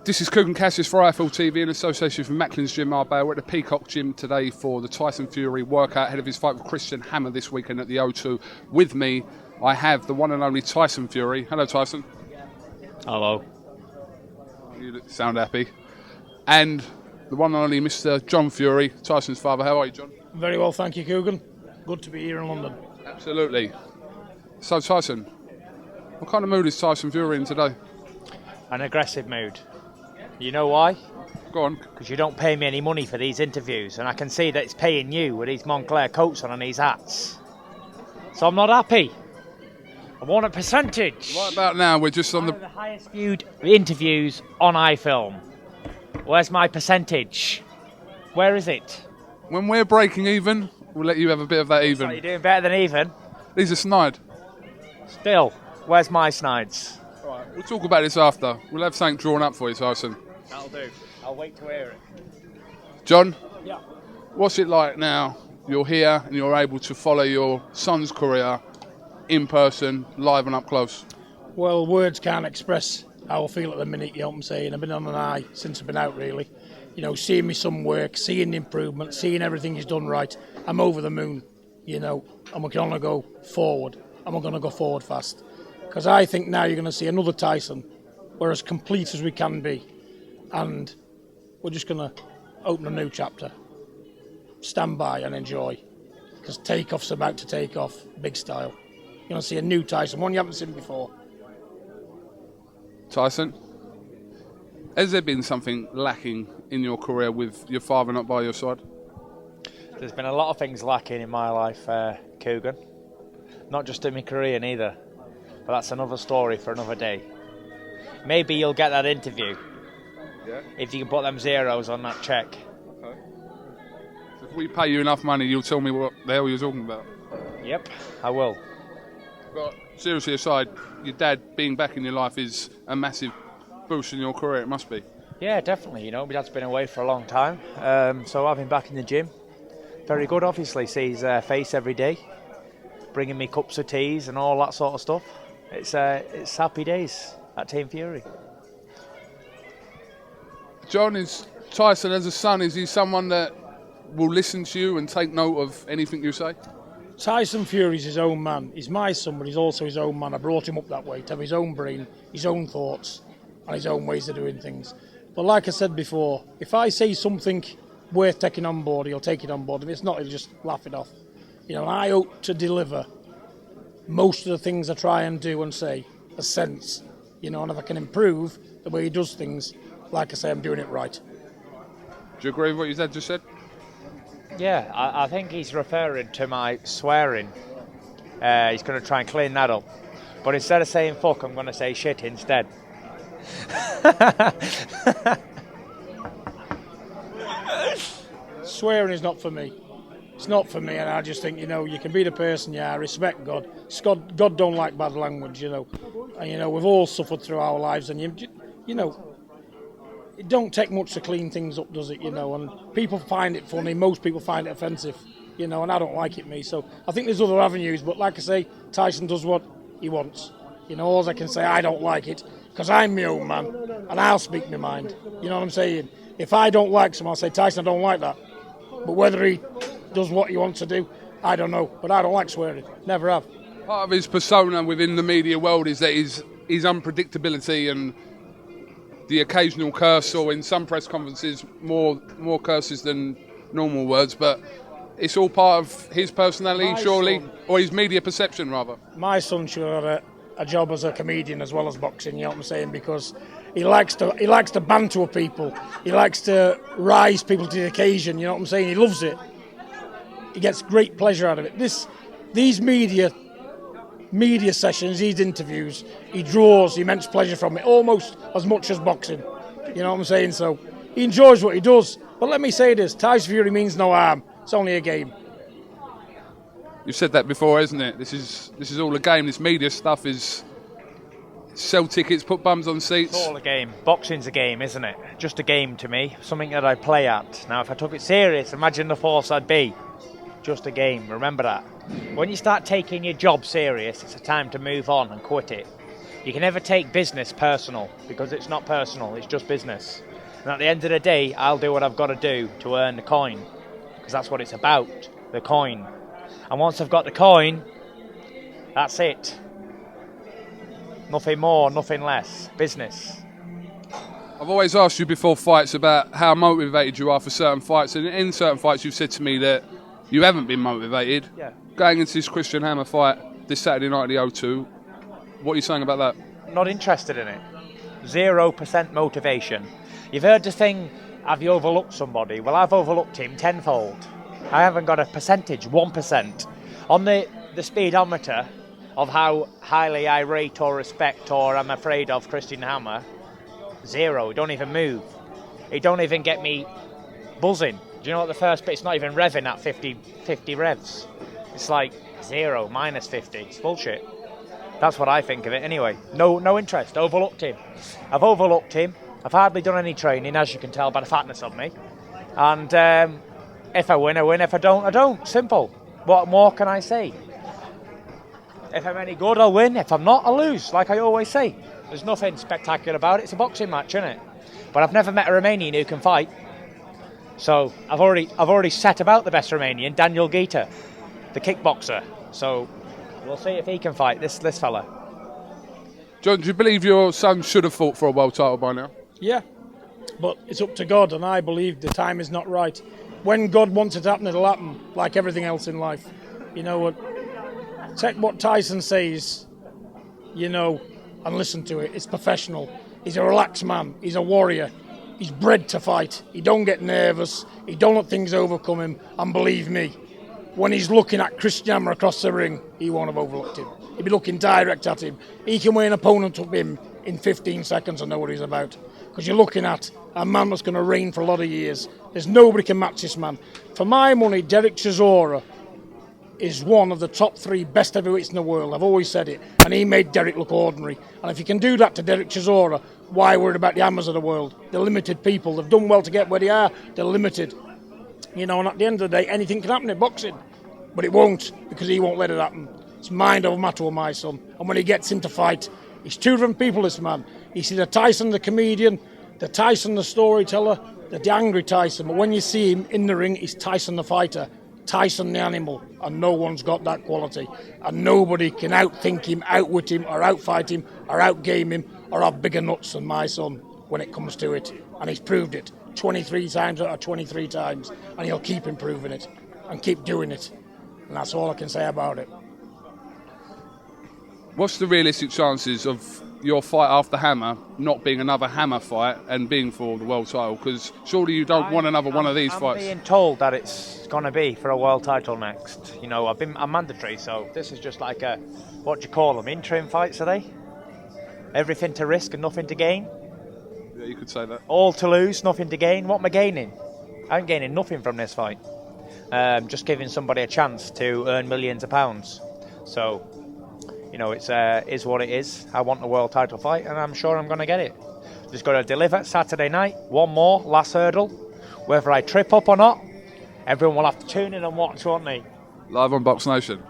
This is KUGAN CASSIUS for IFL TV in association with Macklin's Gym Marbella. We're at the Peacock Gym today for the Tyson Fury workout ahead of his fight with Christian Hammer this weekend at the O2. With me, I have the one and only Tyson Fury. Hello, Tyson. Hello. You sound happy. And the one and only Mr. John Fury, Tyson's father. How are you, John? Very well, thank you, KUGAN. Good to be here in London. Absolutely. So, Tyson, what kind of mood is Tyson Fury in today? An aggressive mood. You know why? Go on. Because you don't pay me any money for these interviews, and I can see that it's paying you with these Montclair coats on and these hats. So I'm not happy. I want a percentage. Right about now, we're just on One of the highest viewed interviews on iFilm. Where's my percentage? Where is it? When we're breaking even, we'll let you have a bit of that even. So you're doing better than even. These are snide. Still, where's my snides? Right, we'll talk about this after. We'll have something drawn up for you, Tyson. That'll do. I'll wait to hear it. John? Yeah. What's it like now? You're here and you're able to follow your son's career in person, live and up close. Well, words can't express how I feel at the minute, you know what I'm saying? I've been on an high since I've been out, really. You know, seeing me some work, seeing the improvement, seeing everything he's done right. I'm over the moon, you know, and we're going to go forward. And we're going to go forward fast. Because I think now you're going to see another Tyson. We're as complete as we can be. And we're just going to open a new chapter. Stand by and enjoy. Because takeoff's about to take off, big style. You're going to see a new Tyson, one you haven't seen before. Tyson, has there been something lacking in your career with your father not by your side? There's been a lot of things lacking in my life, KUGAN. Not just in my career neither. But that's another story for another day. Maybe you'll get that interview. Yeah. If you can put them zeros on that check. Okay. So if we pay you enough money, you'll tell me what the hell you're talking about. Yep, I will. But seriously aside, your dad being back in your life is a massive boost in your career, it must be. Yeah, definitely. You know, my dad's been away for a long time. So having him back in the gym, very good, obviously. See his face every day. Bringing me cups of teas and all that sort of stuff. It's happy days at Team Fury. John, is Tyson as a son, is he someone that will listen to you and take note of anything you say? Tyson Fury's his own man. He's my son, but he's also his own man. I brought him up that way to have his own brain, his own thoughts, and his own ways of doing things. But like I said before, if I say something worth taking on board, he'll take it on board. If it's not, he'll just laugh it off. You know, I hope to deliver most of the things I try and do and say a sense. You know, and if I can improve the way he does things, like I say, I'm doing it right. Do you agree with what your dad just said? Yeah, I think he's referring to my swearing. He's going to try and clean that up. But instead of saying fuck, I'm going to say shit instead. Swearing is not for me. It's not for me, and I just think, you know, you can be the person you are, respect God. God don't like bad language, you know. And, you know, we've all suffered through our lives, and, you know, it don't take much to clean things up, does it, you know? And people find it funny, most people find it offensive, you know, and I don't like it, me. So I think there's other avenues, but like I say, Tyson does what he wants. You know, all I can say, I don't like it, because I'm my own man, and I'll speak my mind. You know what I'm saying? If I don't like someone, I'll say, Tyson, I don't like that. But whether he does what he wants to do, I don't know. But I don't like swearing. Never have. Part of his persona within the media world is that his unpredictability and the occasional curse, or in some press conferences, more curses than normal words. But it's all part of his personality, surely, or his media perception, rather. My son should have a job as a comedian as well as boxing, you know what I'm saying? Because he likes to banter with people. He likes to rise people to the occasion, you know what I'm saying? He loves it. He gets great pleasure out of it. These media sessions, these interviews, he draws immense pleasure from it, almost as much as boxing. You know what I'm saying? So he enjoys what he does. But let me say this, Tyson Fury means no harm. It's only a game. You've said that before, isn't it? This is all a game. This media stuff is sell tickets, put bums on seats. It's all a game. Boxing's a game, isn't it? Just a game to me. Something that I play at. Now, if I took it serious, imagine the force I'd be. Just a game. Remember that. When you start taking your job serious, it's a time to move on and quit it. You can never take business personal, because it's not personal, it's just business. And at the end of the day, I'll do what I've got to do to earn the coin, because that's what it's about, the coin. And once I've got the coin, that's it. Nothing more, nothing less. Business. I've always asked you before fights about how motivated you are for certain fights, and in certain fights you've said to me that you haven't been motivated. Yeah. Going into this Christian Hammer fight this Saturday night at the O2, what are you saying about that? Not interested in it. 0% motivation. You've heard the thing, have you overlooked somebody? Well, I've overlooked him tenfold. I haven't got a percentage, 1%. On the speedometer of how highly I rate or respect or I'm afraid of Christian Hammer, 0. It don't even move. It don't even get me buzzing. Do you know what the first bit's not even revving at 50 revs? It's like 0, minus 50. It's bullshit. That's what I think of it anyway. No interest. Overlooked him. I've overlooked him. I've hardly done any training, as you can tell by the fatness of me. And if I win, I win. If I don't, I don't. Simple. What more can I say? If I'm any good, I'll win. If I'm not, I'll lose, like I always say. There's nothing spectacular about it. It's a boxing match, isn't it? But I've never met a Romanian who can fight. So I've already set about the best Romanian, Daniel Gita, the kickboxer. So we'll see if he can fight this fella. John, do you believe your son should have fought for a world title by now? Yeah, but it's up to God, and I believe the time is not right. When God wants it to happen, it'll happen, like everything else in life. You know what? Take what Tyson says, you know, and listen to it. It's professional. He's a relaxed man. He's a warrior. He's bred to fight. He don't get nervous. He don't let things overcome him. And believe me, when he's looking at Christian Hammer across the ring, he won't have overlooked him. He'll be looking direct at him. He can weigh an opponent up him in 15 seconds and know what he's about. Because you're looking at a man that's going to reign for a lot of years. There's nobody can match this man. For my money, Derek Chisora is one of the top 3 best heavyweights in the world. I've always said it. And he made Derek look ordinary. And if you can do that to Derek Chisora, why worry about the Hammers of the world? They're limited people. They've done well to get where they are. They're limited. You know, and at the end of the day, anything can happen in boxing. But it won't, because he won't let it happen. It's mind over matter with my son. And when he gets into fight, he's 2 different people, this man. He's the Tyson the comedian, the Tyson the storyteller, the angry Tyson. But when you see him in the ring, he's Tyson the fighter, Tyson the animal. And no one's got that quality. And nobody can outthink him, outwit him, or outfight him, or outgame him, or have bigger nuts than my son when it comes to it. And he's proved it 23 times out of 23 times. And he'll keep improving it and keep doing it. And that's all I can say about it. What's the realistic chances of your fight after Hammer not being another Hammer fight and being for the world title? Because surely you don't want another one of these fights. I'm being told that it's going to be for a world title next. You know, I'm mandatory, so this is just like a, what do you call them, interim fights, are they? Everything to risk and nothing to gain? Yeah, you could say that. All to lose, nothing to gain. What am I gaining? I'm gaining nothing from this fight. Just giving somebody a chance to earn millions of pounds. So, you know, it's is what it is. I want a world title fight, and I'm sure I'm going to get it. Just got to deliver Saturday night. One more, last hurdle. Whether I trip up or not, everyone will have to tune in and watch, won't they? Live on BoxNation.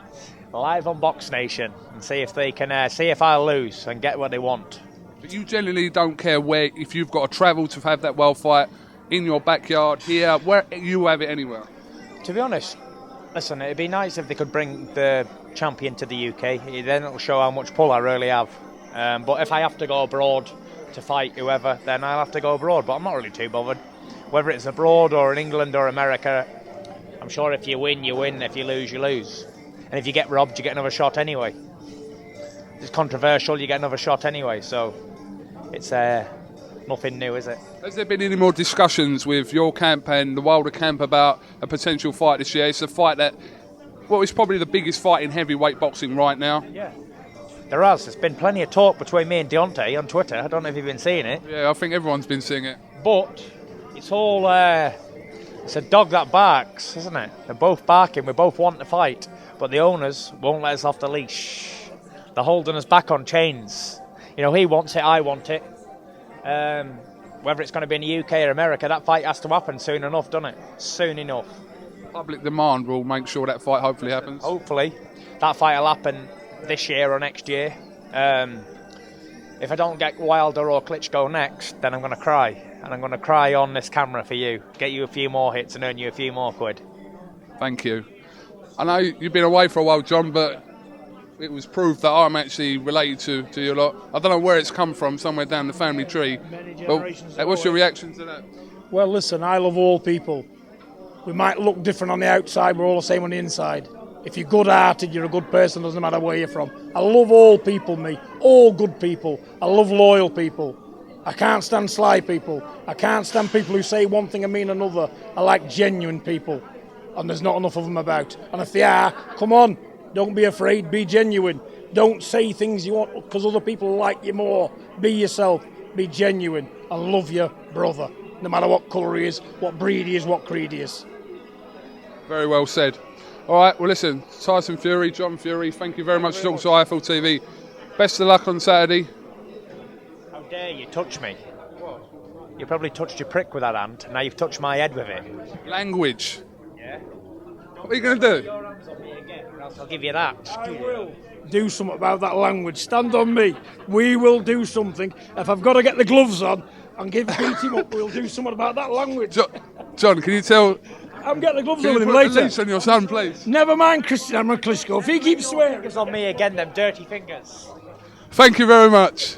Live on BoxNation, and see if they can see if I lose and get what they want. But you generally don't care where, if you've got to travel to have that world fight in your backyard, here, where you have it anywhere. To be honest, listen, it'd be nice if they could bring the champion to the UK. Then it'll show how much pull I really have. But if I have to go abroad to fight whoever, then I'll have to go abroad. But I'm not really too bothered. Whether it's abroad or in England or America, I'm sure if you win, you win. If you lose, you lose. And if you get robbed, you get another shot anyway. If it's controversial, you get another shot anyway. So it's nothing new, is it? Has there been any more discussions with your camp and the Wilder camp about a potential fight this year? It's a fight that, well, it's probably the biggest fight in heavyweight boxing right now. Yeah, there has. There's been plenty of talk between me and Deontay on Twitter. I don't know if you've been seeing it. Yeah, I think everyone's been seeing it. But it's all, it's a dog that barks, isn't it? They're both barking. We both want to fight. But the owners won't let us off the leash. They're holding us back on chains. You know, he wants it, I want it. Whether it's going to be in the UK or America, that fight has to happen soon enough, doesn't it? Soon enough. Public demand will make sure that fight hopefully happens. Hopefully. That fight will happen this year or next year. if I don't get Wilder or Klitschko next, then I'm going to cry. And I'm going to cry on this camera for you. Get you a few more hits and earn you a few more quid. Thank you. I know you've been away for a while, John, but it was proved that I'm actually related to you a lot. I don't know where it's come from, somewhere down the family tree. But what's your reaction to that? Well, listen, I love all people. We might look different on the outside, we're all the same on the inside. If you're good-hearted, you're a good person, doesn't matter where you're from. I love all people, me. All good people. I love loyal people. I can't stand sly people. I can't stand people who say one thing and mean another. I like genuine people. And there's not enough of them about. And if they are, come on, don't be afraid, be genuine. Don't say things you want because other people like you more. Be yourself, be genuine, and love your brother. No matter what colour he is, what breed he is, what creed he is. Very well said. All right, well, listen, Tyson Fury, John Fury, thank you very much for talking to IFL TV. Best of luck on Saturday. How dare you touch me? You probably touched your prick with that hand, now you've touched my head with it. Language. Yeah? What are you going to do? Your hands on me again, or else I'll give you that. I will do something about that language. Stand on me. We will do something. If I've got to get the gloves on and beat him up, we'll do something about that language. John, can you tell... I'm getting the gloves Can on you with him put the later. leash on your son, please? Never mind Christian Klitschko. If he keeps swearing... Fingers on me again, them dirty fingers. Thank you very much.